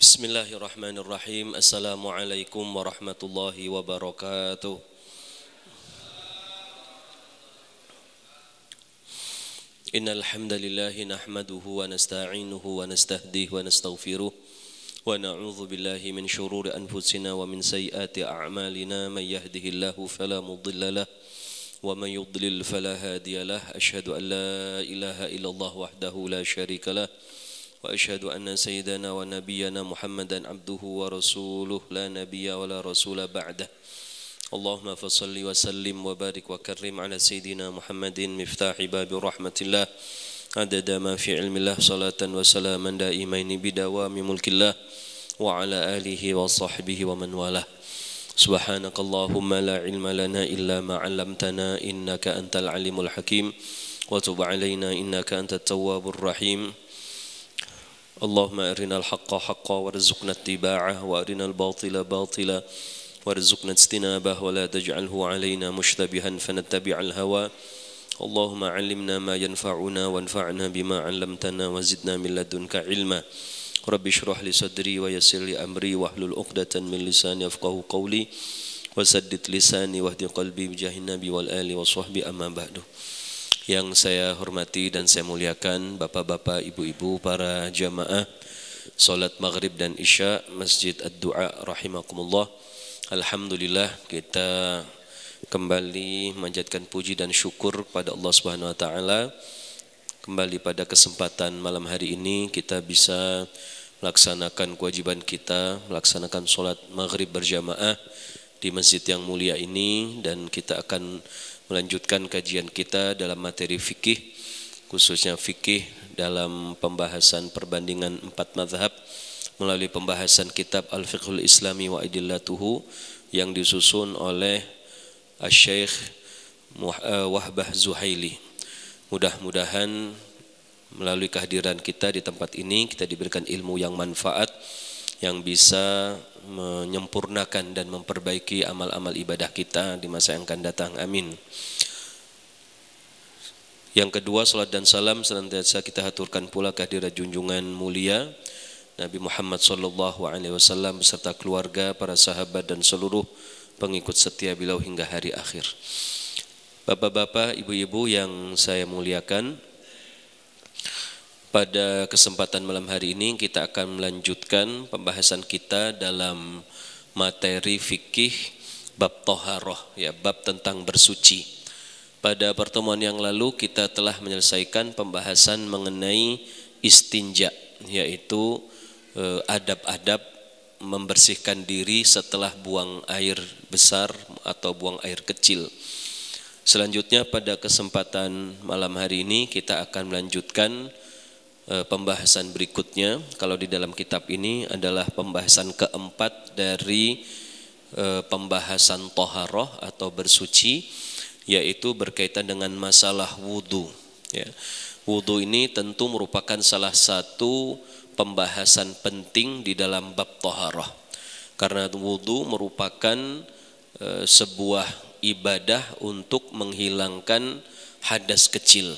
Bismillahirrahmanirrahim. Assalamualaikum warahmatullahi wabarakatuh. Innal hamdalillah nahmaduhu wa nasta'inuhu wa nastahdihi wa nastaghfiruh wa na'udzu billahi min shururi anfusina wa min sayyiati a'malina may yahdihillahu fala mudilla lahu wa may yudlil fala hadiya lahu. Asyhadu an la ilaha illallah wahdahu la syarika lahu wa asyhadu anna sayyidana wa nabiyyana Muhammadan abduhu wa rasuluh la nabiyya wa la rasula ba'dah. Allahumma fassalli wa sallim wa barik wa karrim ala sayyidina Muhammadin miftahi babi rahmatillah adada ma fi ilmillah salatan wa salaman daimaini bidawami mulkillah wa ala alihi wa sahbihi wa man walah. Subhanakallahumma la ilma lana illa ma 'allamtana innaka antal alimul hakim wa tub alaina innaka antat tawwabur rahim. Allahumma arinal haqqa haqqa warzuqna ittiba'ah wa arinal batila batila warzuqna ijtinabah wa la taj'alhu 'alaina mushtabihan fanattabi'al hawa. Allahumma 'allimna ma yanfa'una wanfa'na bima 'allamtana wa zidna min ladunka ilma. Rabbi shrah li sadri wa yassir li amri wahlul 'uqdatan min lisani yafqahu qawli wa saddid lisani wahdi qalbi bijahin nabi wal ali wa sahbi amma ba'du. Yang saya hormati dan saya muliakan bapak-bapak, ibu-ibu, para jamaah salat maghrib dan isya Masjid Ad-Du'a rahimakumullah. Alhamdulillah kita kembali manjatkan puji dan syukur kepada Allah Subhanahu wa taala. Kembali pada kesempatan malam hari ini kita bisa melaksanakan kewajiban kita, melaksanakan salat maghrib berjamaah di masjid yang mulia ini, dan kita akan melanjutkan kajian kita dalam materi fikih, khususnya fikih dalam pembahasan perbandingan 4 mazhab melalui pembahasan kitab Al-Fiqhul Islami wa Adillatuhu yang disusun oleh Asy-Syaikh Wahbah Zuhaili. Mudah-mudahan melalui kehadiran kita di tempat ini kita diberikan ilmu yang manfaat yang bisa menyempurnakan dan memperbaiki amal-amal ibadah kita di masa yang akan datang. Amin. Yang kedua, salat dan salam senantiasa kita haturkan pula kehadirat junjungan mulia Nabi Muhammad SAW beserta keluarga, para sahabat dan seluruh pengikut setia beliau hingga hari akhir. Bapak-bapak, ibu-ibu yang saya muliakan, pada kesempatan malam hari ini kita akan melanjutkan pembahasan kita dalam materi fikih bab thaharah, ya, bab tentang bersuci. Pada pertemuan yang lalu kita telah menyelesaikan pembahasan mengenai istinja, yaitu adab-adab membersihkan diri setelah buang air besar atau buang air kecil. Selanjutnya pada kesempatan malam hari ini kita akan melanjutkan pembahasan berikutnya. Kalau di dalam kitab ini adalah pembahasan keempat dari pembahasan thaharah atau bersuci, yaitu berkaitan dengan masalah wudu, ya. Wudu ini tentu merupakan salah satu pembahasan penting di dalam bab thaharah, karena wudu merupakan sebuah ibadah untuk menghilangkan hadas kecil.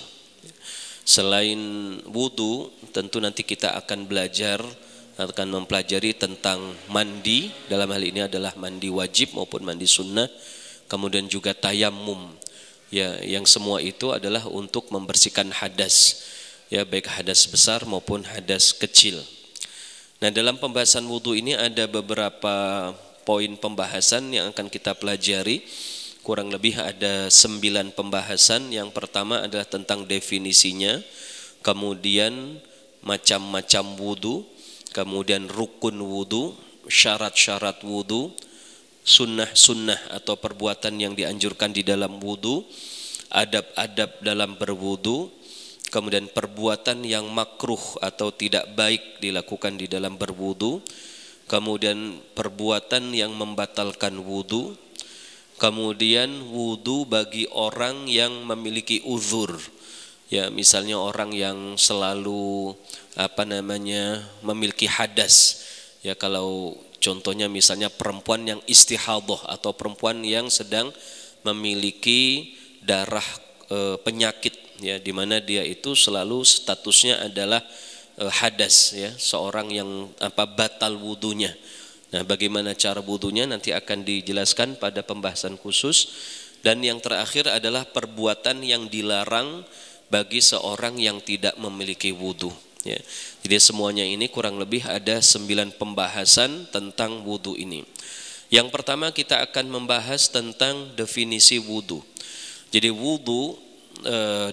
Selain wudu, tentu nanti kita akan mempelajari tentang mandi. Dalam hal ini adalah mandi wajib maupun mandi sunnah. Kemudian juga tayammum, ya, yang semua itu adalah untuk membersihkan hadas, ya, baik hadas besar maupun hadas kecil. Nah, dalam pembahasan wudu ini ada beberapa poin pembahasan yang akan kita pelajari. Kurang lebih ada 9 pembahasan. Yang pertama adalah tentang definisinya, kemudian macam-macam wudu, kemudian rukun wudu, syarat-syarat wudu, sunnah-sunnah atau perbuatan yang dianjurkan di dalam wudu, adab-adab dalam berwudu, kemudian perbuatan yang makruh atau tidak baik dilakukan di dalam berwudu, kemudian perbuatan yang membatalkan wudu, kemudian wudu bagi orang yang memiliki uzur, ya, misalnya orang yang selalu memiliki hadas, ya, kalau contohnya misalnya perempuan yang istihadhah atau perempuan yang sedang memiliki darah penyakit, ya, di mana dia itu selalu statusnya adalah hadas ya, seorang yang batal wudunya. Nah, bagaimana cara wudunya nanti akan dijelaskan pada pembahasan khusus. Dan yang terakhir adalah perbuatan yang dilarang bagi seorang yang tidak memiliki wudu ya. Jadi semuanya ini kurang lebih ada 9 pembahasan tentang wudu ini. Yang pertama kita akan membahas tentang definisi wudu. Jadi wudu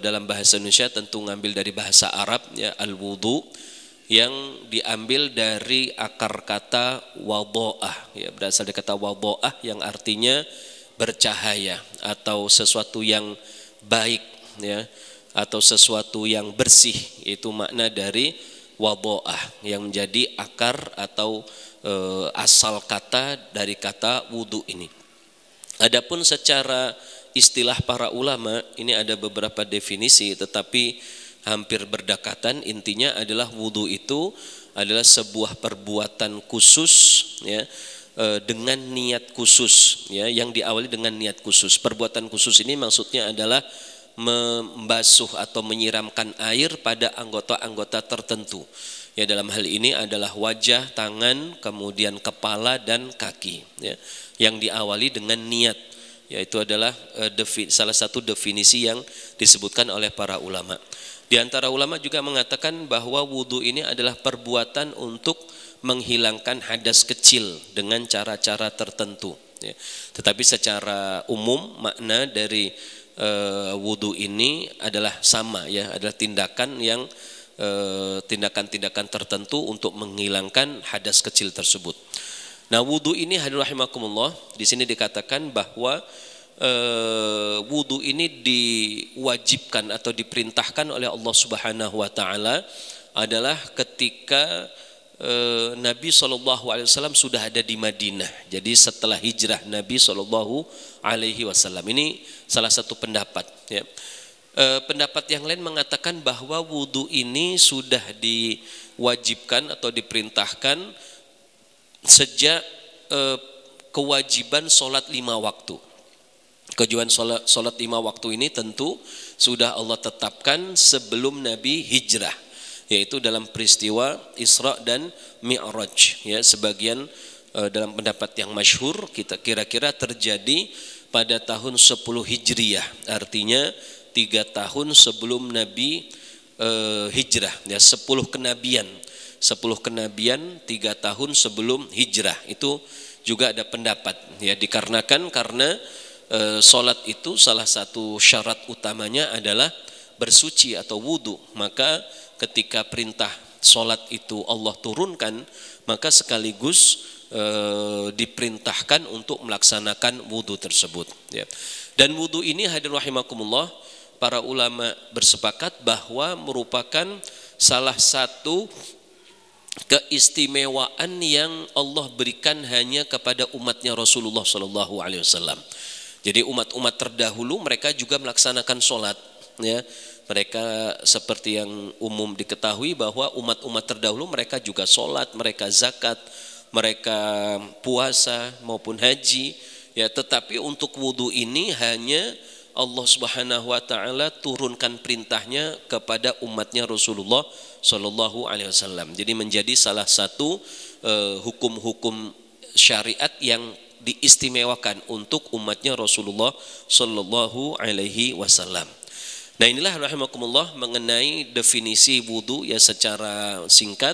dalam bahasa Indonesia tentu ngambil dari bahasa Arab ya, al-wudu, yang diambil dari akar kata wadha'ah ya, berasal dari kata wadha'ah yang artinya bercahaya atau sesuatu yang baik ya, atau sesuatu yang bersih. Itu makna dari wadha'ah yang menjadi akar atau asal kata dari kata wudu ini. Adapun secara istilah para ulama ini ada beberapa definisi tetapi hampir berdekatan. Intinya adalah wudu itu adalah sebuah perbuatan khusus ya, dengan niat khusus ya, yang diawali dengan niat khusus. Perbuatan khusus ini maksudnya adalah membasuh atau menyiramkan air pada anggota-anggota tertentu. Ya, dalam hal ini adalah wajah, tangan, kemudian kepala dan kaki ya, yang diawali dengan niat. Yaitu adalah salah satu definisi yang disebutkan oleh para ulama. Di antara ulama juga mengatakan bahwa wudu ini adalah perbuatan untuk menghilangkan hadas kecil dengan cara-cara tertentu ya. Tetapi secara umum makna dari wudu ini adalah sama ya, adalah tindakan yang tindakan-tindakan tertentu untuk menghilangkan hadas kecil tersebut. Nah, wudu ini hadirin rahimakumullah, di sini dikatakan bahwa wudu ini diwajibkan atau diperintahkan oleh Allah Subhanahu wa taala adalah ketika Nabi SAW sudah ada di Madinah. Jadi setelah hijrah Nabi SAW. Ini salah satu pendapat ya. Pendapat yang lain mengatakan bahwa wudu ini sudah diwajibkan atau diperintahkan sejak kewajiban sholat 5 waktu. Kewajiban sholat 5 waktu ini tentu sudah Allah tetapkan sebelum Nabi hijrah, yaitu dalam peristiwa Isra dan Mi'raj ya. Sebagian dalam pendapat yang masyhur kita kira-kira terjadi pada tahun 10 Hijriyah, artinya 3 tahun sebelum Nabi hijrah ya, 10 kenabian 3 tahun sebelum hijrah. Itu juga ada pendapat ya, dikarenakan karena sholat itu salah satu syarat utamanya adalah bersuci atau wudu. Maka ketika perintah sholat itu Allah turunkan, maka sekaligus diperintahkan untuk melaksanakan wudu tersebut ya. Dan wudu ini hadirin rahimakumullah, para ulama bersepakat bahwa merupakan salah satu keistimewaan yang Allah berikan hanya kepada umatnya Rasulullah SAW. Jadi umat-umat terdahulu mereka juga melaksanakan sholat ya. Mereka seperti yang umum diketahui bahwa umat-umat terdahulu mereka juga sholat, mereka zakat, mereka puasa maupun haji ya. Tetapi untuk wudu ini hanya Allah Subhanahu wa taala turunkan perintahnya kepada umatnya Rasulullah sallallahu alaihi wasallam. Jadi menjadi salah satu hukum-hukum syariat yang diistimewakan untuk umatnya Rasulullah sallallahu alaihi wasallam. Nah, inilah rahimakumullah mengenai definisi wudu ya secara singkat.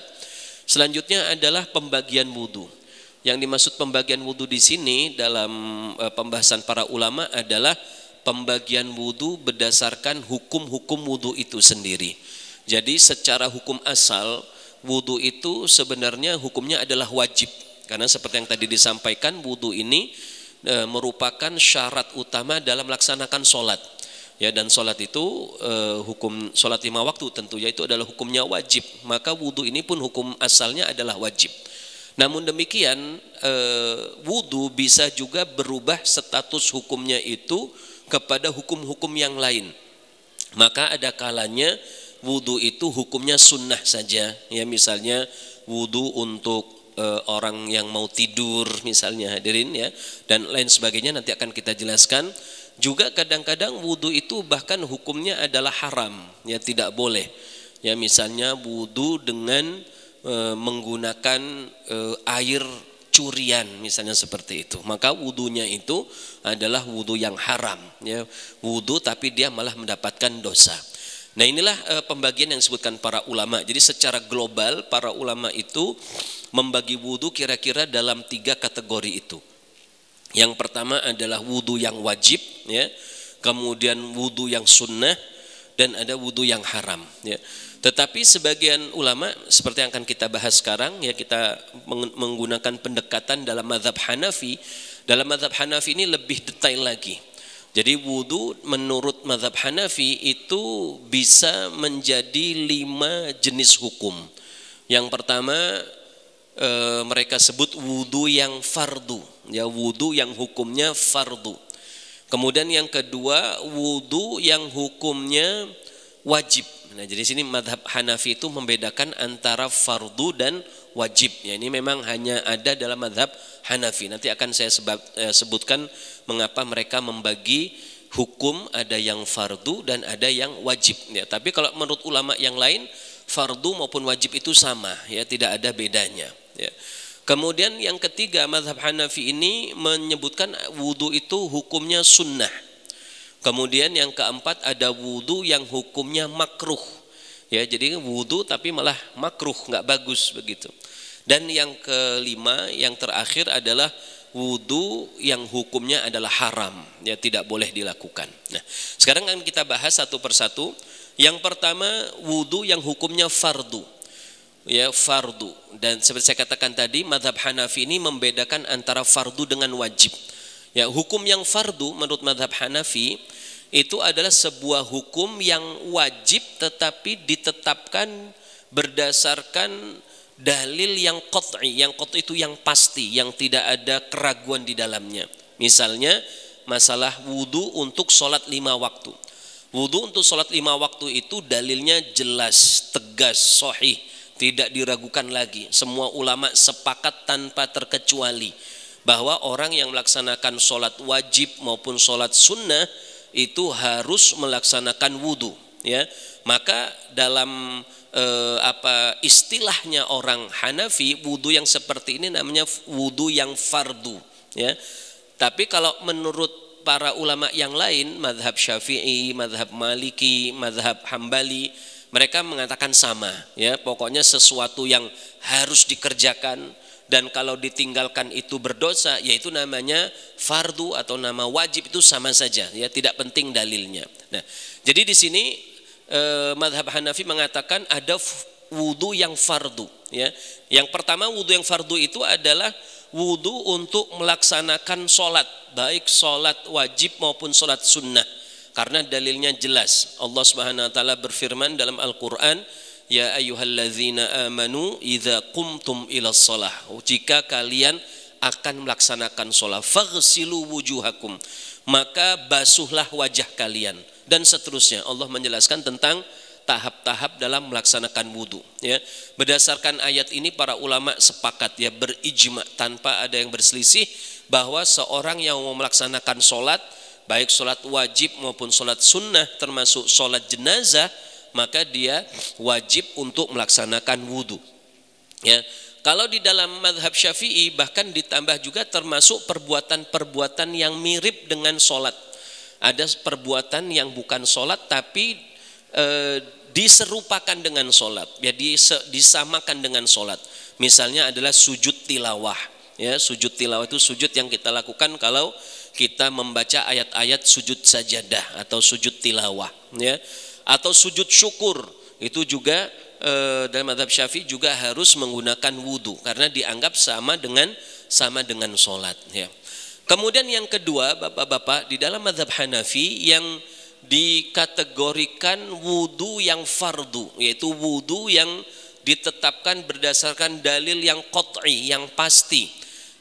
Selanjutnya adalah pembagian wudu. Yang dimaksud pembagian wudu di sini dalam pembahasan para ulama adalah pembagian wudu berdasarkan hukum-hukum wudu itu sendiri. Jadi secara hukum asal wudu itu sebenarnya hukumnya adalah wajib. Karena seperti yang tadi disampaikan, wudu ini merupakan syarat utama dalam melaksanakan sholat. Ya, dan sholat itu hukum sholat 5 waktu tentunya itu adalah hukumnya wajib. Maka wudu ini pun hukum asalnya adalah wajib. Namun demikian wudu bisa juga berubah status hukumnya itu kepada hukum-hukum yang lain. Maka ada kalanya wudu itu hukumnya sunnah saja ya, misalnya wudu untuk orang yang mau tidur misalnya hadirin ya, dan lain sebagainya nanti akan kita jelaskan. Juga kadang-kadang wudu itu bahkan hukumnya adalah haram ya, tidak boleh Ya, misalnya wudu dengan menggunakan air curian misalnya seperti itu, maka wudunya itu adalah wudu yang haram, ya, wudu tapi dia malah mendapatkan dosa. Nah, inilah pembagian yang disebutkan para ulama. Jadi secara global para ulama itu membagi wudu kira-kira dalam 3 kategori itu. Yang pertama adalah wudu yang wajib, ya, kemudian wudu yang sunnah, dan ada wudu yang haram, ya. Tetapi sebagian ulama seperti yang akan kita bahas sekarang, ya, kita menggunakan pendekatan dalam mazhab Hanafi. Dalam mazhab Hanafi ini lebih detail lagi. Jadi wudu menurut mazhab Hanafi itu bisa menjadi 5 jenis hukum. Yang pertama mereka sebut wudu yang fardu, ya, wudu yang hukumnya fardu. Kemudian yang kedua wudu yang hukumnya wajib. Nah, jadi sini mazhab Hanafi itu membedakan antara fardu dan wajib. Ya, ini memang hanya ada dalam mazhab Hanafi. Nanti akan saya sebutkan mengapa mereka membagi hukum, ada yang fardu dan ada yang wajib. Ya, tapi kalau menurut ulama yang lain, fardu maupun wajib itu sama, ya, tidak ada bedanya. Ya. Kemudian yang ketiga, mazhab Hanafi ini menyebutkan wudu itu hukumnya sunnah. Kemudian yang keempat ada wudu yang hukumnya makruh, ya, jadi wudu tapi malah makruh, nggak bagus begitu. Dan yang kelima, yang terakhir adalah wudu yang hukumnya adalah haram, ya, tidak boleh dilakukan. Nah, sekarang akan kita bahas satu persatu. Yang pertama wudu yang hukumnya fardu, ya, fardu. Dan seperti saya katakan tadi, mazhab Hanafi ini membedakan antara fardu dengan wajib. Ya, hukum yang fardu menurut mazhab Hanafi itu adalah sebuah hukum yang wajib tetapi ditetapkan berdasarkan dalil yang qat'i. Yang qat'i itu yang pasti, yang tidak ada keraguan di dalamnya. Misalnya masalah wudu untuk sholat 5 waktu. Wudu untuk sholat 5 waktu itu dalilnya jelas, tegas, sahih, tidak diragukan lagi. Semua ulama sepakat tanpa terkecuali bahwa orang yang melaksanakan sholat wajib maupun sholat sunnah itu harus melaksanakan wudu, ya. Maka dalam istilahnya orang Hanafi, wudu yang seperti ini namanya wudu yang fardu, ya. Tapi kalau menurut para ulama yang lain, mazhab Syafi'i, mazhab Maliki, mazhab Hambali, mereka mengatakan sama, ya. Pokoknya sesuatu yang harus dikerjakan, dan kalau ditinggalkan itu berdosa, yaitu namanya fardu atau nama wajib, itu sama saja, ya, tidak penting dalilnya. Nah, jadi di sini mazhab Hanafi mengatakan ada wudu yang fardu, ya. Yang pertama wudu yang fardu itu adalah wudu untuk melaksanakan sholat, baik sholat wajib maupun sholat sunnah, karena dalilnya jelas. Allah Subhanahu wa taala berfirman dalam Al-Qur'an, ya ayyuhalladzina amanu idza qumtum ilas shalah, jika kalian akan melaksanakan sholat, faghsilu wujuhakum, maka basuhlah wajah kalian, dan seterusnya. Allah menjelaskan tentang tahap-tahap dalam melaksanakan wudu, ya. Berdasarkan ayat ini para ulama sepakat, ya, berijma tanpa ada yang berselisih bahwa seorang yang mau melaksanakan sholat, baik sholat wajib maupun sholat sunnah termasuk sholat jenazah, maka dia wajib untuk melaksanakan wudu, ya. Kalau di dalam mazhab Syafi'i bahkan ditambah juga termasuk perbuatan-perbuatan yang mirip dengan sholat. Ada perbuatan yang bukan sholat tapi diserupakan dengan sholat, ya, disamakan dengan sholat. Misalnya adalah sujud tilawah, ya. Sujud tilawah itu sujud yang kita lakukan kalau kita membaca ayat-ayat sujud sajadah atau sujud tilawah, ya. Atau sujud syukur itu juga dalam mazhab Syafi'i juga harus menggunakan wudu karena dianggap sama dengan sholat, ya. Kemudian yang kedua, bapak-bapak, di dalam mazhab Hanafi yang dikategorikan wudu yang fardu, yaitu wudu yang ditetapkan berdasarkan dalil yang qat'i, yang pasti,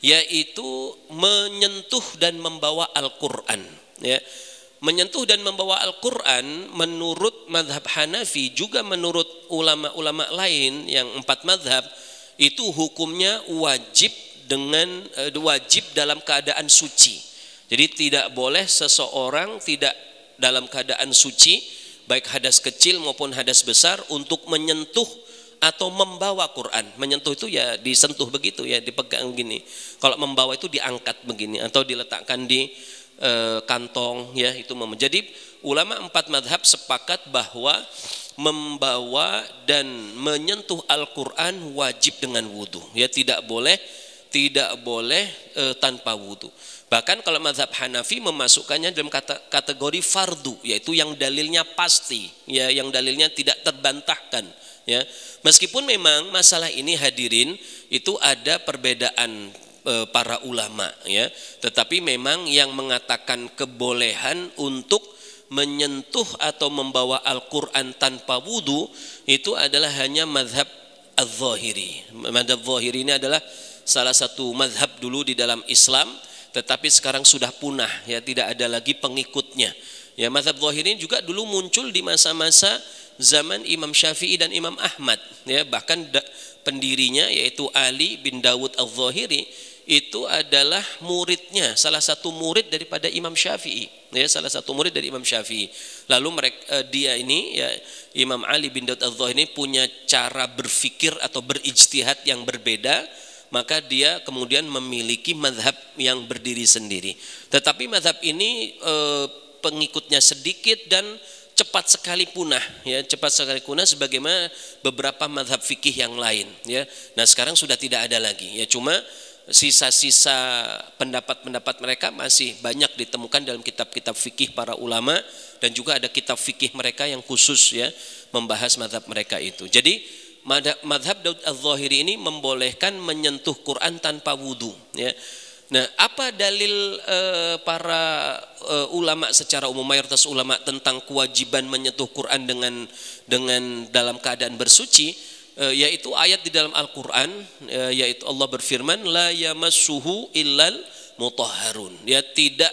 yaitu menyentuh dan membawa Al-Qur'an, ya. Menyentuh dan membawa Al-Quran menurut mazhab Hanafi, juga menurut ulama-ulama lain yang 4 mazhab, itu hukumnya wajib dalam keadaan suci. Jadi tidak boleh seseorang tidak dalam keadaan suci baik hadas kecil maupun hadas besar untuk menyentuh atau membawa Quran. Menyentuh itu ya disentuh begitu ya, dipegang gini. Kalau membawa itu diangkat begini atau diletakkan di kantong ya, itu jadi ulama 4 mazhab sepakat bahwa membawa dan menyentuh Al-Quran wajib dengan wudu ya, tidak boleh tanpa wudu. Bahkan kalau mazhab Hanafi memasukkannya dalam kategori fardu, yaitu yang dalilnya pasti ya, yang dalilnya tidak terbantahkan ya. Meskipun memang masalah ini hadirin itu ada perbedaan para ulama ya, tetapi memang yang mengatakan kebolehan untuk menyentuh atau membawa Al-Quran tanpa wudu itu adalah hanya mazhab Az-Zahiri. Mazhab Zahiri ini adalah salah satu mazhab dulu di dalam Islam, tetapi sekarang sudah punah ya, tidak ada lagi pengikutnya ya. Mazhab Zahiri juga dulu muncul di masa-masa zaman Imam Syafi'i dan Imam Ahmad ya, bahkan pendirinya yaitu Ali bin Dawud Al-Zahiri itu adalah muridnya, salah satu murid daripada Imam Syafi'i ya, salah satu murid dari Imam Syafi'i. Lalu dia ini ya, Imam Ali bin Dawud Al-Zahiri punya cara berfikir atau berijtihad yang berbeda, maka dia kemudian memiliki mazhab yang berdiri sendiri. Tetapi mazhab ini pengikutnya sedikit dan cepat sekali punah ya, cepat sekali punah sebagaimana beberapa mazhab fikih yang lain ya. Nah sekarang sudah tidak ada lagi ya, cuma sisa-sisa pendapat-pendapat mereka masih banyak ditemukan dalam kitab-kitab fikih para ulama, dan juga ada kitab fikih mereka yang khusus ya membahas mazhab mereka itu. Jadi mazhab Daud Az-Zahiri ini membolehkan menyentuh Quran tanpa wudu ya. Nah, apa dalil para ulama secara umum, mayoritas ulama tentang kewajiban menyentuh Quran dengan dalam keadaan bersuci? Yaitu ayat di dalam Al-Quran, yaitu Allah berfirman la yamassuhu illal mutahharun ya, tidak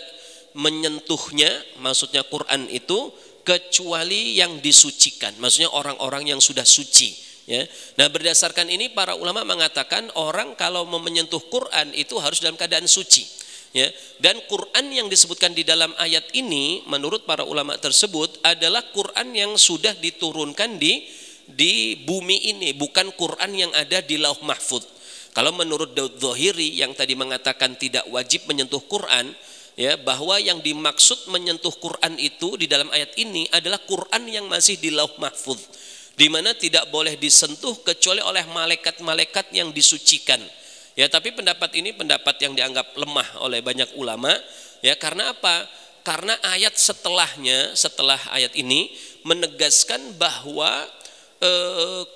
menyentuhnya, maksudnya Quran itu kecuali yang disucikan, maksudnya orang-orang yang sudah suci ya. Nah berdasarkan ini para ulama mengatakan orang kalau mau menyentuh Quran itu harus dalam keadaan suci ya. Dan Quran yang disebutkan di dalam ayat ini menurut para ulama tersebut adalah Quran yang sudah diturunkan di bumi ini, bukan Quran yang ada di Lauh Mahfuz. Kalau menurut Daud Zahiri yang tadi mengatakan tidak wajib menyentuh Quran ya, bahwa yang dimaksud menyentuh Quran itu di dalam ayat ini adalah Quran yang masih di Lauh Mahfuz, di mana tidak boleh disentuh kecuali oleh malaikat-malaikat yang disucikan ya. Tapi pendapat ini pendapat yang dianggap lemah oleh banyak ulama ya. Karena apa? Karena ayat setelahnya, setelah ayat ini menegaskan bahwa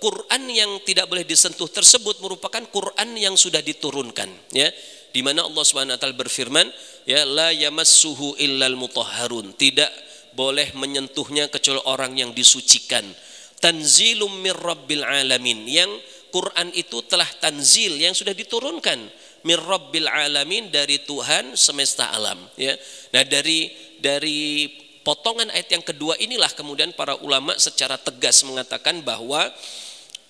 Quran yang tidak boleh disentuh tersebut merupakan Quran yang sudah diturunkan ya, di mana Allah Subhanahu wa taala berfirman ya, la yamassuhu illal mutahharun, tidak boleh menyentuhnya kecuali orang yang disucikan. Tanzilum mir rabbil alamin, yang Quran itu telah tanzil, yang sudah diturunkan mir rabbil alamin, dari Tuhan semesta alam ya. Nah dari potongan ayat yang kedua inilah kemudian para ulama secara tegas mengatakan bahwa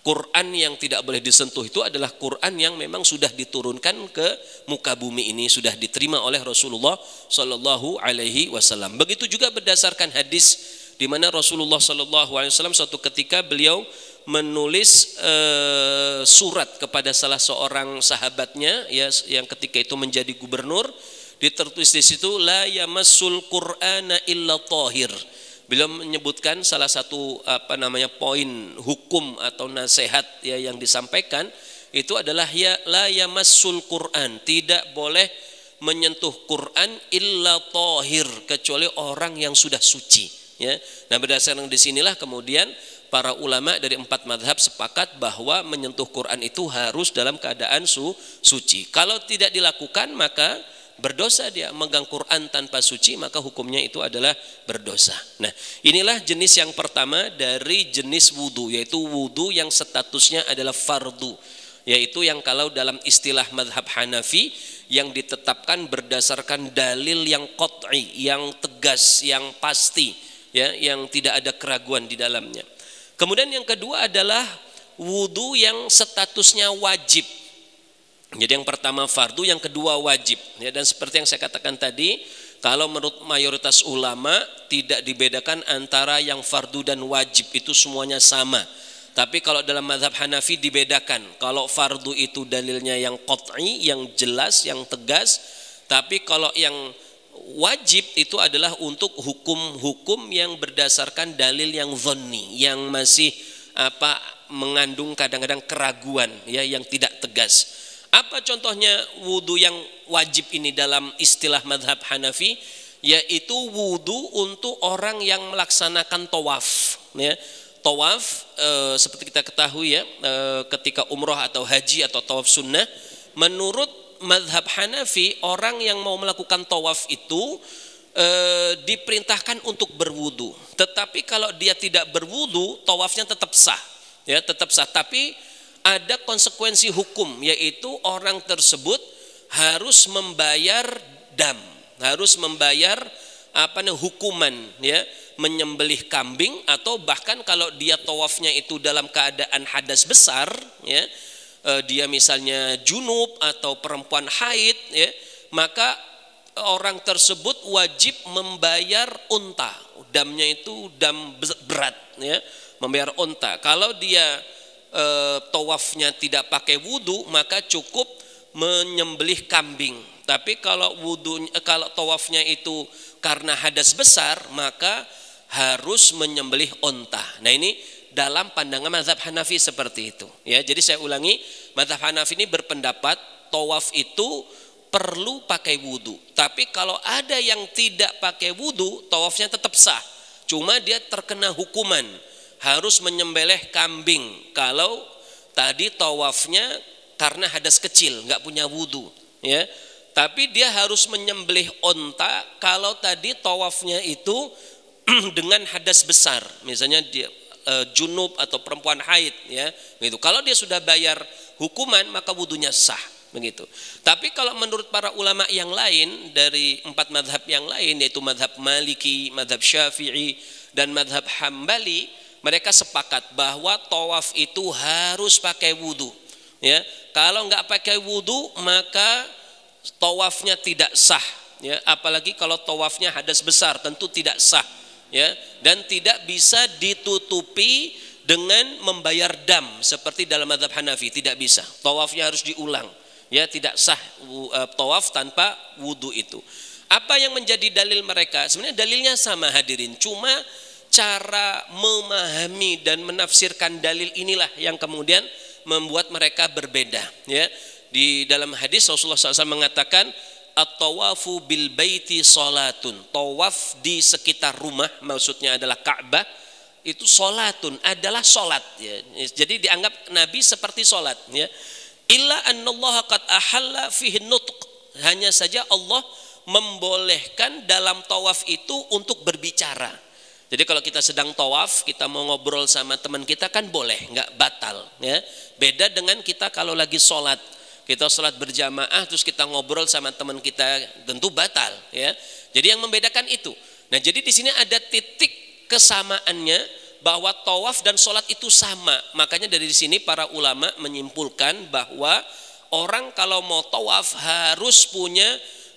Quran yang tidak boleh disentuh itu adalah Quran yang memang sudah diturunkan ke muka bumi ini, sudah diterima oleh Rasulullah Shallallahu Alaihi Wasallam. Begitu juga berdasarkan hadis di mana Rasulullah Shallallahu Alaihi Wasallam suatu ketika beliau menulis surat kepada salah seorang sahabatnya ya, yang ketika itu menjadi gubernur. Ditertulis di situ la yamassul Qur'ana illa tahir. Beliau menyebutkan salah satu poin hukum atau nasihat ya yang disampaikan itu adalah ya la yamassul Qur'an, tidak boleh menyentuh Quran illa tahir, kecuali orang yang sudah suci ya. Nah berdasarkan disinilah kemudian para ulama dari 4 mazhab sepakat bahwa menyentuh Quran itu harus dalam keadaan suci. Kalau tidak dilakukan maka berdosa, dia megang Quran tanpa suci maka hukumnya itu adalah berdosa. Nah inilah jenis yang pertama dari jenis wudu, yaitu wudu yang statusnya adalah fardu, yaitu yang kalau dalam istilah mazhab Hanafi yang ditetapkan berdasarkan dalil yang qat'i, yang tegas, yang pasti ya, yang tidak ada keraguan di dalamnya. Kemudian yang kedua adalah wudu yang statusnya wajib. Jadi yang pertama fardu, yang kedua wajib ya. Dan seperti yang saya katakan tadi, Kalau menurut mayoritas ulama tidak dibedakan antara yang fardu dan wajib, itu semuanya sama. Tapi kalau dalam mazhab Hanafi dibedakan. Kalau fardu itu dalilnya yang qat'i, yang jelas, yang tegas. Tapi kalau yang wajib itu adalah untuk hukum-hukum yang berdasarkan dalil yang dhanni, yang masih mengandung kadang-kadang keraguan, ya, yang tidak tegas. Apa contohnya wudu yang wajib ini dalam istilah mazhab Hanafi? Yaitu wudu untuk orang yang melaksanakan tawaf, ya. Tawaf seperti kita ketahui, ya, ketika umroh atau haji atau tawaf sunnah, menurut mazhab Hanafi orang yang mau melakukan tawaf itu diperintahkan untuk berwudu. Tetapi kalau dia tidak berwudu, tawafnya tetap sah, ya, tetap sah. Tapi ada konsekuensi hukum, yaitu orang tersebut harus membayar dam, harus membayar hukuman, ya, menyembelih kambing, atau bahkan kalau dia tawafnya itu dalam keadaan hadas besar, ya, dia misalnya junub atau perempuan haid, ya, maka orang tersebut wajib membayar unta. Damnya itu dam berat, ya, membayar unta. Kalau dia tawafnya tidak pakai wudu, maka cukup menyembelih kambing. Tapi kalau tawafnya itu karena hadas besar, maka harus menyembelih unta. Nah, ini dalam pandangan mazhab Hanafi seperti itu, ya. Jadi saya ulangi, mazhab Hanafi ini berpendapat tawaf itu perlu pakai wudu. Tapi kalau ada yang tidak pakai wudu, tawafnya tetap sah. Cuma dia terkena hukuman harus menyembelih kambing kalau tadi tawafnya karena hadas kecil, nggak punya wudu, ya. Tapi dia harus menyembelih unta kalau tadi tawafnya itu dengan hadas besar, misalnya dia junub atau perempuan haid, ya, gitu. Kalau dia sudah bayar hukuman, maka wudunya sah, begitu. Tapi kalau menurut para ulama yang lain dari 4 mazhab yang lain, yaitu mazhab Maliki, mazhab Syafi'i, dan mazhab Hambali, mereka sepakat bahwa tawaf itu harus pakai wudu, ya. Kalau nggak pakai wudu, maka tawafnya tidak sah, ya. Apalagi kalau tawafnya hadas besar, tentu tidak sah, ya, dan tidak bisa ditutupi dengan membayar dam seperti dalam mazhab Hanafi, tidak bisa. Tawafnya harus diulang, ya, tidak sah tawaf tanpa wudu itu. Apa yang menjadi dalil mereka? Sebenarnya dalilnya sama, hadirin, cuma cara memahami dan menafsirkan dalil inilah yang kemudian membuat mereka berbeda, ya. Di dalam hadis Rasulullah SAW mengatakan, at-tawafu bil baiti salatun. Tawaf di sekitar rumah, maksudnya adalah Ka'bah, itu salatun, adalah salat, ya. Jadi dianggap Nabi seperti salat, ya. Illa annallaha qad ahalla fihi nutq. Hanya saja Allah membolehkan dalam tawaf itu untuk berbicara. Jadi kalau kita sedang tawaf, kita mau ngobrol sama teman kita kan boleh, nggak batal, ya. Beda dengan kita kalau lagi sholat, kita sholat berjamaah terus kita ngobrol sama teman kita, tentu batal, ya. Jadi yang membedakan itu. Nah, jadi di sini ada titik kesamaannya bahwa tawaf dan sholat itu sama. Makanya dari sini para ulama menyimpulkan bahwa orang kalau mau tawaf harus punya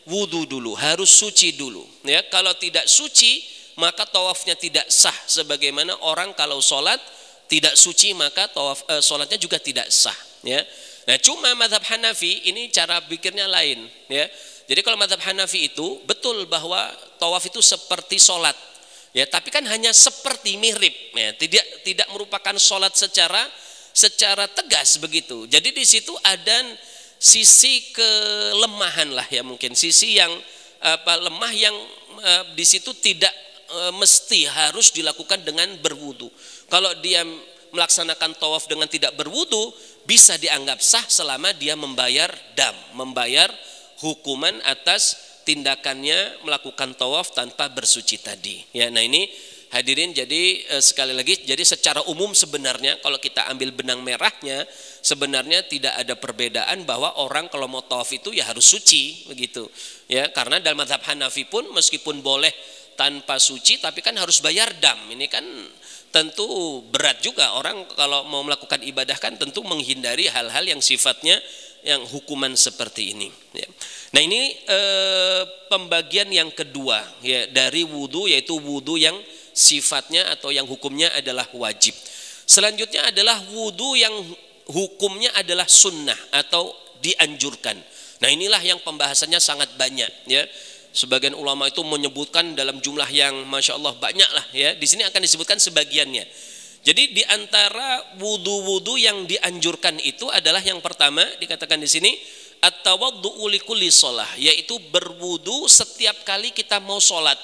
wudu dulu, harus suci dulu, ya. Kalau tidak suci, maka tawafnya tidak sah. Sebagaimana orang kalau sholat tidak suci, maka sholatnya juga tidak sah, ya. Nah, cuma mazhab Hanafi ini cara pikirnya lain, ya. Jadi kalau mazhab Hanafi itu betul bahwa tawaf itu seperti sholat, ya, tapi kan hanya seperti mirip, ya. Tidak merupakan sholat secara tegas begitu. Jadi di situ ada sisi kelemahan lah, ya, mungkin sisi yang lemah yang di situ tidak mesti harus dilakukan dengan berwudu. Kalau dia melaksanakan tawaf dengan tidak berwudu, bisa dianggap sah selama dia membayar dam, membayar hukuman atas tindakannya melakukan tawaf tanpa bersuci tadi, ya. Nah, ini hadirin, jadi sekali lagi, jadi secara umum sebenarnya kalau kita ambil benang merahnya, sebenarnya tidak ada perbedaan bahwa orang kalau mau tawaf itu ya harus suci, begitu, ya. Karena dalam mazhab Hanafi pun meskipun boleh tanpa suci, tapi kan harus bayar dam. Ini kan tentu berat juga, orang kalau mau melakukan ibadah kan tentu menghindari hal-hal yang sifatnya yang hukuman seperti ini ya. Nah ini pembagian yang kedua ya dari wudu, yaitu wudu yang sifatnya atau yang hukumnya adalah wajib. Selanjutnya adalah wudu yang hukumnya adalah sunnah atau dianjurkan. Nah inilah yang pembahasannya sangat banyak ya. Sebagian ulama itu menyebutkan dalam jumlah yang masya Allah banyak lah ya. Di sini akan disebutkan sebagiannya. Jadi di antara wudu-wudu yang dianjurkan itu adalah yang pertama dikatakan di sini at-tawaddu'u likulli shalah, yaitu berwudu setiap kali kita mau sholat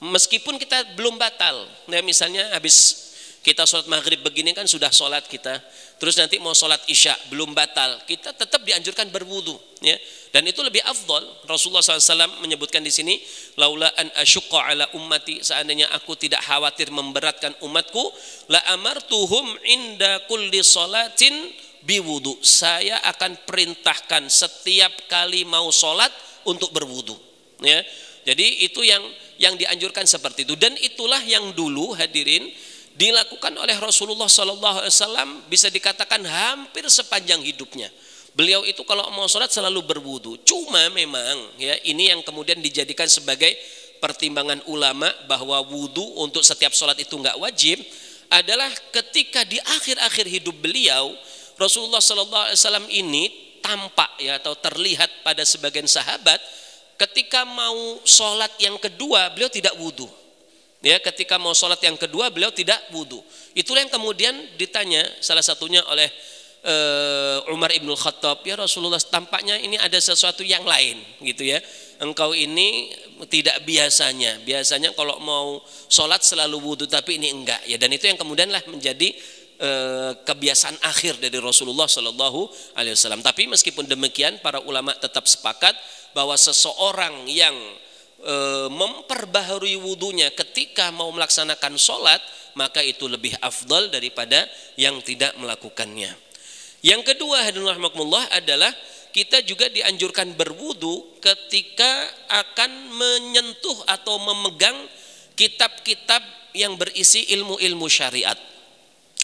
meskipun kita belum batal. Nah misalnya habis kita sholat maghrib begini kan sudah sholat kita, terus nanti mau sholat isya belum batal, kita tetap dianjurkan berwudu ya. Dan itu lebih afdol. Rasulullah SAW menyebutkan di sini, laula an asyqa ala ummati, seandainya aku tidak khawatir memberatkan umatku, la amartuhum inda kulli sholatin biwudu, saya akan perintahkan setiap kali mau sholat untuk berwudu ya. Jadi itu yang dianjurkan seperti itu, dan itulah yang dulu hadirin dilakukan oleh Rasulullah SAW, bisa dikatakan hampir sepanjang hidupnya. Beliau itu kalau mau sholat selalu berwudu. Cuma memang ya ini yang kemudian dijadikan sebagai pertimbangan ulama bahwa wudu untuk setiap sholat itu nggak wajib, adalah ketika di akhir-akhir hidup beliau Rasulullah SAW ini tampak ya atau terlihat pada sebagian sahabat ketika mau sholat yang kedua beliau tidak wudu. Ya, ketika mau sholat yang kedua beliau tidak wudu. Itulah yang kemudian ditanya salah satunya oleh Umar ibn Khattab, ya Rasulullah, tampaknya ini ada sesuatu yang lain gitu ya. Engkau ini tidak biasanya kalau mau sholat selalu wudu, tapi ini enggak ya. Dan itu yang kemudian lah menjadi kebiasaan akhir dari Rasulullah Shallallahu Alaihi Wasallam. Tapi meskipun demikian para ulama tetap sepakat bahwa seseorang yang memperbaharui wudunya ketika mau melaksanakan sholat, maka itu lebih afdal daripada yang tidak melakukannya. Yang kedua hadirin rahimakumullah adalah kita juga dianjurkan berwudu ketika akan menyentuh atau memegang kitab-kitab yang berisi ilmu-ilmu syariat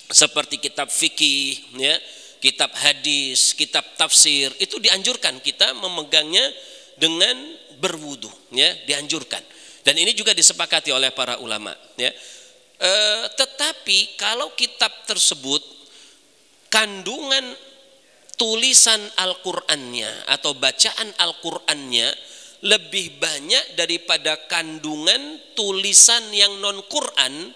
seperti kitab fikih ya, kitab hadis, kitab tafsir. Itu dianjurkan kita memegangnya dengan berwudu ya, dianjurkan. Dan ini juga disepakati oleh para ulama ya. Tetapi kalau kitab tersebut kandungan tulisan Al-Qur'annya atau bacaan Al-Qur'annya lebih banyak daripada kandungan tulisan yang non-Qur'an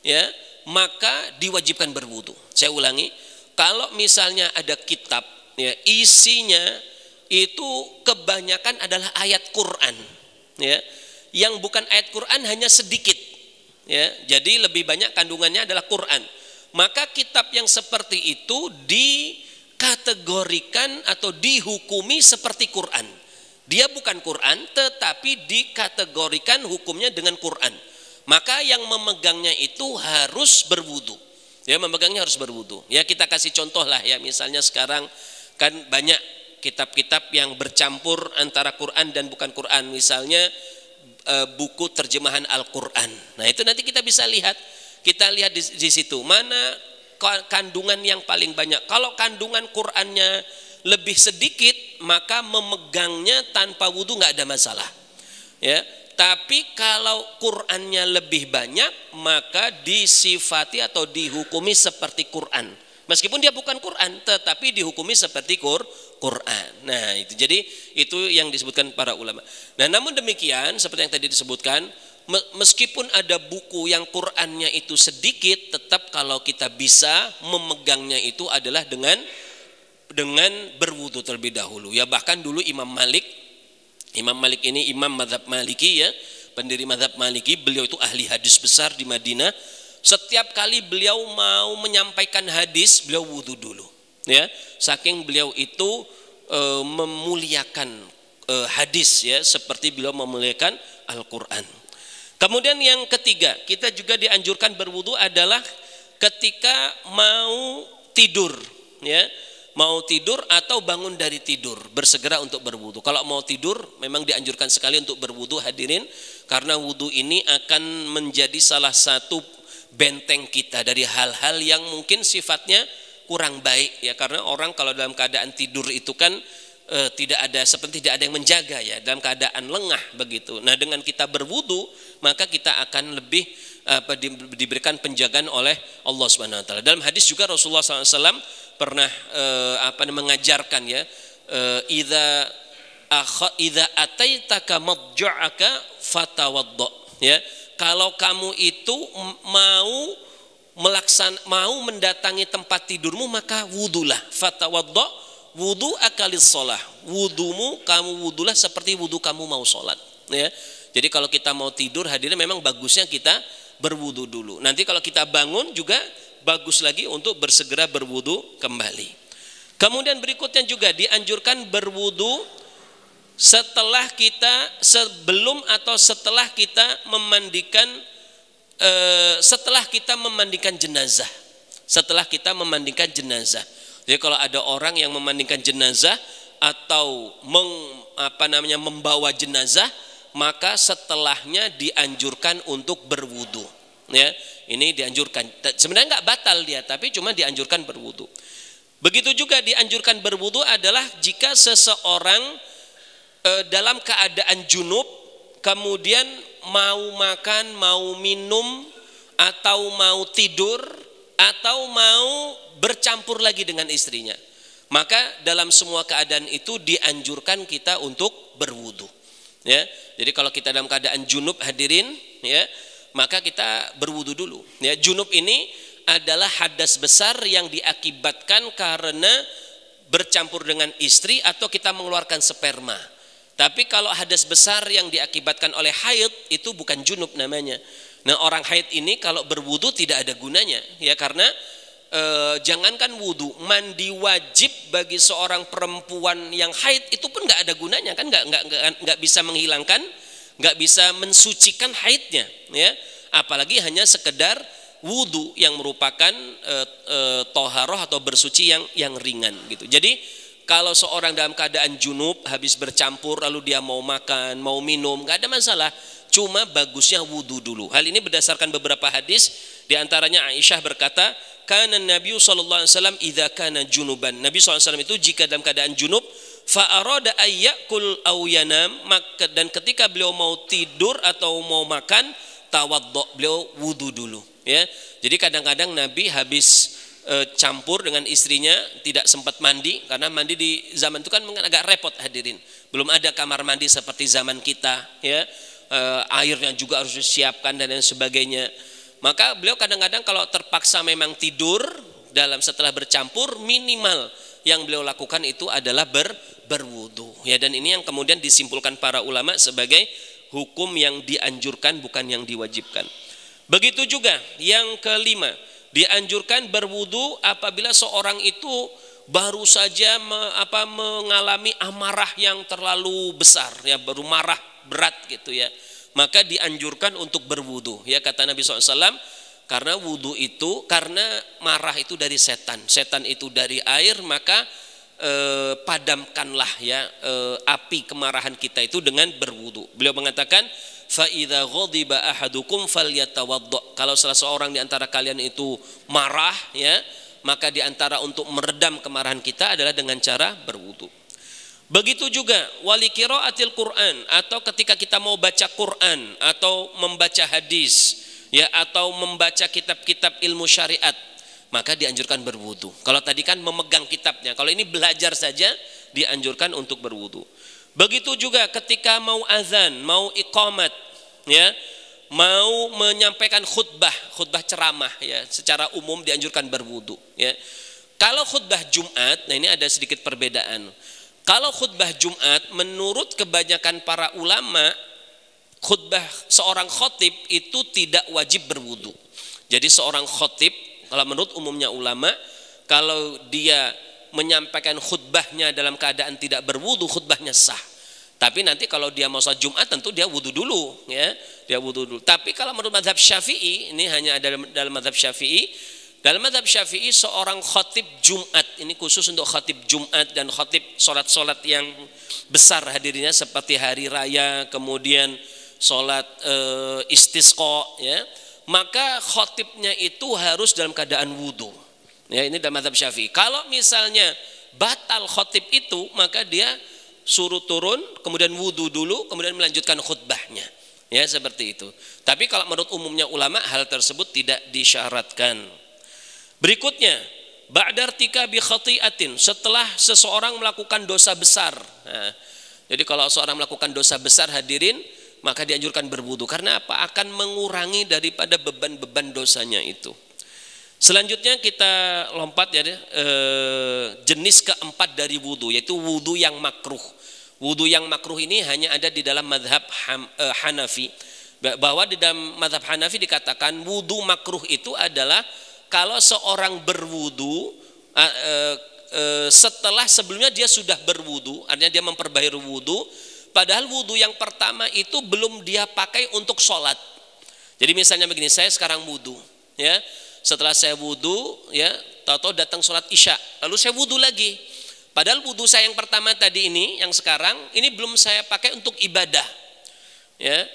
ya, maka diwajibkan berwudu. Saya ulangi, kalau misalnya ada kitab ya, isinya itu kebanyakan adalah ayat Quran ya, yang bukan ayat Quran hanya sedikit ya, jadi lebih banyak kandungannya adalah Quran, maka kitab yang seperti itu dikategorikan atau dihukumi seperti Quran. Dia bukan Quran tetapi dikategorikan hukumnya dengan Quran, maka yang memegangnya itu harus berwudu ya, memegangnya harus berwudu ya. Kita kasih contoh lah ya, misalnya sekarang kan banyak kitab-kitab yang bercampur antara Quran dan bukan Quran, misalnya buku terjemahan Al-Quran. Nah itu nanti kita bisa lihat, di situ mana kandungan yang paling banyak. Kalau kandungan Qurannya lebih sedikit, maka memegangnya tanpa wudu nggak ada masalah ya. Tapi kalau Qurannya lebih banyak, maka disifati atau dihukumi seperti Quran. Meskipun dia bukan Quran, tetapi dihukumi seperti Quran. Nah itu, jadi itu yang disebutkan para ulama. Nah namun demikian seperti yang tadi disebutkan, meskipun ada buku yang Qurannya itu sedikit, tetap kalau kita bisa memegangnya itu adalah dengan berwudu terlebih dahulu ya. Bahkan dulu Imam Malik ini imam mazhab Maliki ya, pendiri mazhab Maliki, beliau itu ahli hadis besar di Madinah. Setiap kali beliau mau menyampaikan hadis, beliau wudu dulu ya, saking beliau itu memuliakan hadis ya, seperti beliau memuliakan Al-Quran. Kemudian yang ketiga, kita juga dianjurkan berwudu adalah ketika mau tidur ya, mau tidur atau bangun dari tidur, bersegera untuk berwudu. Kalau mau tidur memang dianjurkan sekali untuk berwudu hadirin, karena wudu ini akan menjadi salah satu benteng kita dari hal-hal yang mungkin sifatnya kurang baik ya, karena orang kalau dalam keadaan tidur itu kan tidak ada yang menjaga ya, dalam keadaan lengah begitu. Nah, dengan kita berwudu maka kita akan lebih diberikan penjagaan oleh Allah Subhanahu wa taala. Dalam hadis juga Rasulullah SAW pernah mengajarkan ya, idza ataitaka madja'aka fatawaddo ya, kalau kamu itu mau mendatangi tempat tidurmu maka wudulah. Fatawaddo wudu akalis sholah, wudumu kamu wudulah seperti wudu kamu mau sholat ya. Jadi kalau kita mau tidur hadirin memang bagusnya kita berwudu dulu. Nanti kalau kita bangun juga bagus lagi untuk bersegera berwudu kembali. Kemudian berikutnya juga dianjurkan berwudu setelah kita memandikan jenazah. Setelah kita memandikan jenazah. Jadi kalau ada orang yang memandikan jenazah atau membawa jenazah, maka setelahnya dianjurkan untuk berwudu. Ya, ini dianjurkan. Sebenarnya nggak batal dia, tapi cuma dianjurkan berwudu. Begitu juga dianjurkan berwudu adalah jika seseorang dalam keadaan junub, kemudian mau makan, mau minum, atau mau tidur, atau mau bercampur lagi dengan istrinya, maka dalam semua keadaan itu dianjurkan kita untuk berwudu ya. Jadi kalau kita dalam keadaan junub hadirin ya, maka kita berwudu dulu ya. Junub ini adalah hadas besar yang diakibatkan karena bercampur dengan istri atau kita mengeluarkan sperma. Tapi kalau hadas besar yang diakibatkan oleh haid itu bukan junub namanya. Nah, orang haid ini kalau berwudu tidak ada gunanya ya, karena jangankan wudu, mandi wajib bagi seorang perempuan yang haid itu pun nggak ada gunanya kan, nggak bisa menghilangkan, nggak bisa mensucikan haidnya ya, apalagi hanya sekedar wudu yang merupakan toharoh atau bersuci yang ringan gitu. Jadi kalau seorang dalam keadaan junub habis bercampur lalu dia mau makan, mau minum, nggak ada masalah, cuma bagusnya wudu dulu. Hal ini berdasarkan beberapa hadis, diantaranya Aisyah berkata, kana Nabi sallallahu alaihi wasallam idza kana junuban. Nabi sallallahu alaihi wasallam itu jika dalam keadaan junub, fa arada ayyakul aw yanam, maka dan ketika beliau mau tidur atau mau makan, tawaddo, beliau wudu dulu ya. Jadi kadang-kadang Nabi habis campur dengan istrinya tidak sempat mandi, karena mandi di zaman itu kan agak repot hadirin. Belum ada kamar mandi seperti zaman kita ya. Airnya juga harus disiapkan dan lain sebagainya. Maka beliau kadang-kadang kalau terpaksa memang tidur setelah bercampur, minimal yang beliau lakukan itu adalah berwudu ya. Dan ini yang kemudian disimpulkan para ulama sebagai hukum yang dianjurkan bukan yang diwajibkan. Begitu juga yang kelima, dianjurkan berwudu apabila seorang itu baru saja mengalami amarah yang terlalu besar ya, baru marah berat gitu ya, maka dianjurkan untuk berwudu ya. Kata Nabi SAW, karena wudu itu, karena marah itu dari setan itu dari air, maka padamkanlah ya api kemarahan kita itu dengan berwudu. Beliau mengatakan, fa idza ghadiba ahadukum falyatawaddo, kalau salah seorang di antara kalian itu marah ya, maka di antara untuk meredam kemarahan kita adalah dengan cara berwudu. Begitu juga wali qiraatil Quran, atau ketika kita mau baca Quran atau membaca hadis ya, atau membaca kitab-kitab ilmu syariat, maka dianjurkan berwudu. Kalau tadi kan memegang kitabnya, kalau ini belajar saja dianjurkan untuk berwudu. Begitu juga ketika mau azan, mau iqamat ya, mau menyampaikan khutbah ceramah ya, secara umum dianjurkan berwudu ya. Kalau khutbah Jumat, nah ini ada sedikit perbedaan. Kalau khutbah Jumat, menurut kebanyakan para ulama, khutbah seorang khotib itu tidak wajib berwudu. Jadi seorang khotib, kalau menurut umumnya ulama, kalau dia menyampaikan khutbahnya dalam keadaan tidak berwudu, khutbahnya sah. Tapi nanti kalau dia mau sholat Jumat tentu dia wudu dulu ya, dia wudu dulu. Tapi kalau menurut mazhab Syafi'i, ini hanya ada dalam mazhab Syafi'i. Dalam mazhab Syafi'i seorang khatib Jumat, ini khusus untuk khatib Jumat dan khatib sholat-sholat yang besar hadirnya seperti hari raya, kemudian sholat istisqa ya, maka khatibnya itu harus dalam keadaan wudu Ya, ini dalam mazhab Syafi'i. Kalau misalnya batal khotib itu, maka dia suruh turun, kemudian wudu dulu, kemudian melanjutkan khutbahnya. Ya, seperti itu. Tapi kalau menurut umumnya ulama, hal tersebut tidak disyaratkan. Berikutnya, ba'da irtikabi khati'atin, setelah seseorang melakukan dosa besar. Nah, jadi kalau seorang melakukan dosa besar, hadirin, maka dianjurkan berwudu. Karena apa? Akan mengurangi daripada beban-beban dosanya itu. Selanjutnya kita lompat ya, jenis keempat dari wudu, yaitu wudu yang makruh. Wudu yang makruh ini hanya ada di dalam mazhab Hanafi. Bahwa di dalam mazhab Hanafi dikatakan wudu makruh itu adalah kalau seorang berwudu setelah sebelumnya dia sudah berwudu, artinya dia memperbaharui wudu, padahal wudu yang pertama itu belum dia pakai untuk sholat. Jadi misalnya begini, saya sekarang wudu, ya, setelah saya wudu, ya, tahu-tahu datang sholat isya, lalu saya wudu lagi. Padahal wudu saya yang pertama tadi ini, yang sekarang ini belum saya pakai untuk ibadah, ya.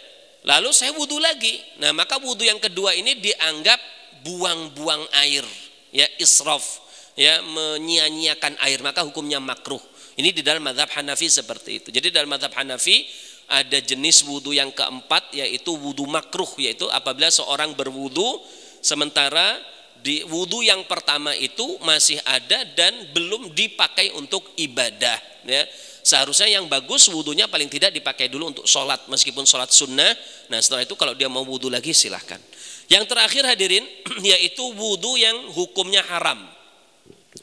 Lalu saya wudu lagi. Nah, maka wudu yang kedua ini dianggap buang-buang air, ya, israf, ya, menyia-nyiakan air, maka hukumnya makruh. Ini di dalam mazhab Hanafi seperti itu. Jadi dalam mazhab Hanafi ada jenis wudu yang keempat, yaitu wudu makruh, yaitu apabila seorang berwudu sementara di wudu yang pertama itu masih ada dan belum dipakai untuk ibadah, ya. Seharusnya yang bagus wudunya paling tidak dipakai dulu untuk sholat, meskipun sholat sunnah. Nah, setelah itu kalau dia mau wudu lagi silahkan. Yang terakhir hadirin, yaitu wudu yang hukumnya haram,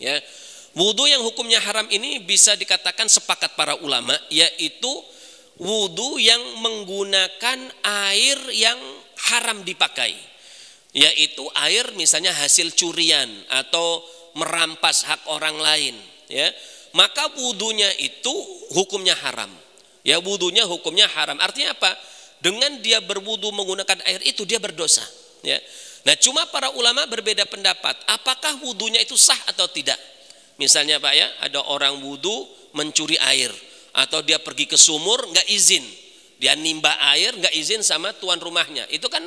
ya. Wudu yang hukumnya haram ini bisa dikatakan sepakat para ulama, yaitu wudu yang menggunakan air yang haram dipakai, yaitu air misalnya hasil curian atau merampas hak orang lain, ya. Maka wudunya itu hukumnya haram, ya, wudunya hukumnya haram. Artinya apa? Dengan dia berwudu menggunakan air itu dia berdosa, ya. Nah, cuma para ulama berbeda pendapat, apakah wudunya itu sah atau tidak. Misalnya Pak, ya, ada orang wudu mencuri air, atau dia pergi ke sumur nggak izin, dia nimba air nggak izin sama tuan rumahnya, itu kan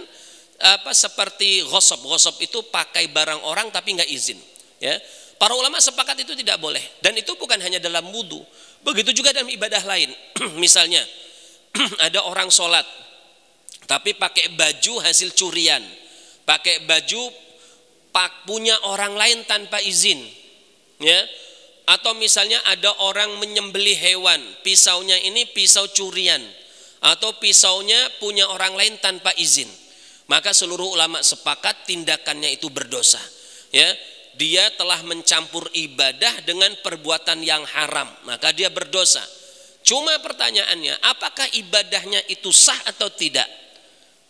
apa, seperti ghosab. Ghosab itu pakai barang orang tapi nggak izin, ya. Para ulama sepakat itu tidak boleh, dan itu bukan hanya dalam wudu, begitu juga dalam ibadah lain. Misalnya ada orang sholat tapi pakai baju hasil curian, pakai baju punya orang lain tanpa izin, ya. Atau misalnya ada orang menyembelih hewan, pisaunya ini pisau curian, atau pisaunya punya orang lain tanpa izin, maka seluruh ulama sepakat tindakannya itu berdosa, ya. Dia telah mencampur ibadah dengan perbuatan yang haram, maka dia berdosa. Cuma pertanyaannya, apakah ibadahnya itu sah atau tidak?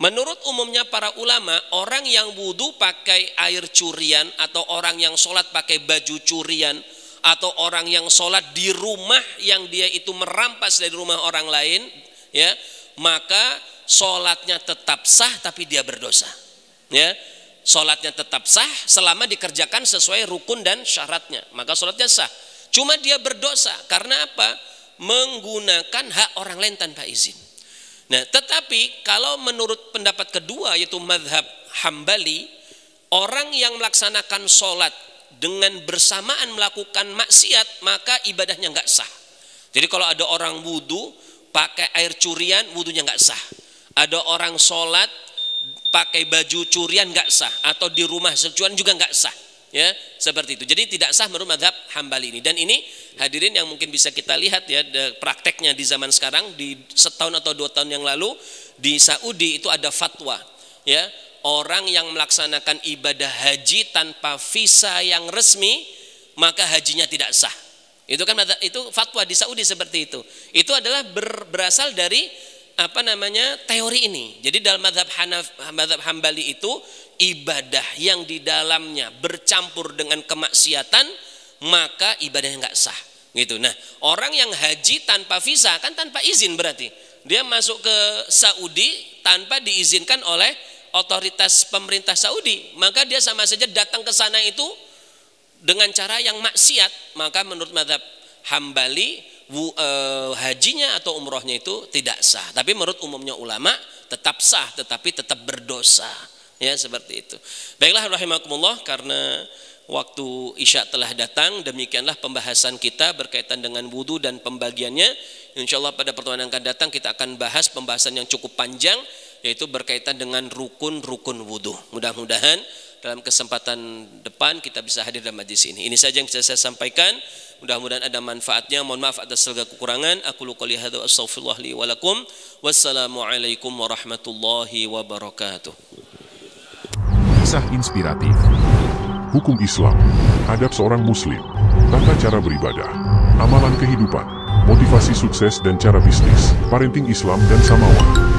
Menurut umumnya para ulama, orang yang wudu pakai air curian, atau orang yang sholat pakai baju curian, atau orang yang sholat di rumah yang dia itu merampas dari rumah orang lain, ya, maka sholatnya tetap sah tapi dia berdosa, ya. Sholatnya tetap sah selama dikerjakan sesuai rukun dan syaratnya, maka sholatnya sah. Cuma dia berdosa karena apa? Menggunakan hak orang lain tanpa izin. Nah, tetapi kalau menurut pendapat kedua, yaitu mazhab Hambali, orang yang melaksanakan sholat dengan bersamaan melakukan maksiat, maka ibadahnya nggak sah. Jadi kalau ada orang wudu pakai air curian, wudunya nggak sah. Ada orang sholat pakai baju curian nggak sah, atau di rumah secuan juga nggak sah, ya, seperti itu. Jadi tidak sah menurut mazhab Hambali ini. Dan ini hadirin yang mungkin bisa kita lihat, ya, prakteknya di zaman sekarang, di setahun atau 2 tahun yang lalu di Saudi itu ada fatwa, ya, orang yang melaksanakan ibadah haji tanpa visa yang resmi maka hajinya tidak sah. Itu kan itu fatwa di Saudi seperti itu. Itu adalah berasal dari apa namanya, teori ini. Jadi dalam mazhab Hambali itu ibadah yang di dalamnya bercampur dengan kemaksiatan maka ibadahnya nggak sah, gitu. Nah, orang yang haji tanpa visa kan tanpa izin, berarti dia masuk ke Saudi tanpa diizinkan oleh otoritas pemerintah Saudi, maka dia sama saja datang ke sana itu dengan cara yang maksiat. Maka menurut mazhab Hambali hajinya atau umrohnya itu tidak sah. Tapi menurut umumnya ulama tetap sah, tetapi tetap berdosa, ya, seperti itu. Baiklah rahimakumullah, karena waktu Isya telah datang. Demikianlah pembahasan kita berkaitan dengan wudu dan pembagiannya. Insyaallah pada pertemuan yang akan datang kita akan bahas pembahasan yang cukup panjang, yaitu berkaitan dengan rukun-rukun wudu. Mudah-mudahan dalam kesempatan depan kita bisa hadir dalam majlis ini. Ini saja yang bisa saya sampaikan. Mudah-mudahan ada manfaatnya. Mohon maaf atas segala kekurangan. Aku qouli hadza wa astaghfirullah li wa lakum. Wassalamualaikum warahmatullahi wabarakatuh. Kisah inspiratif. Hukum Islam, adab seorang muslim, tata cara beribadah, amalan kehidupan, motivasi sukses dan cara bisnis, parenting Islam dan Samawa.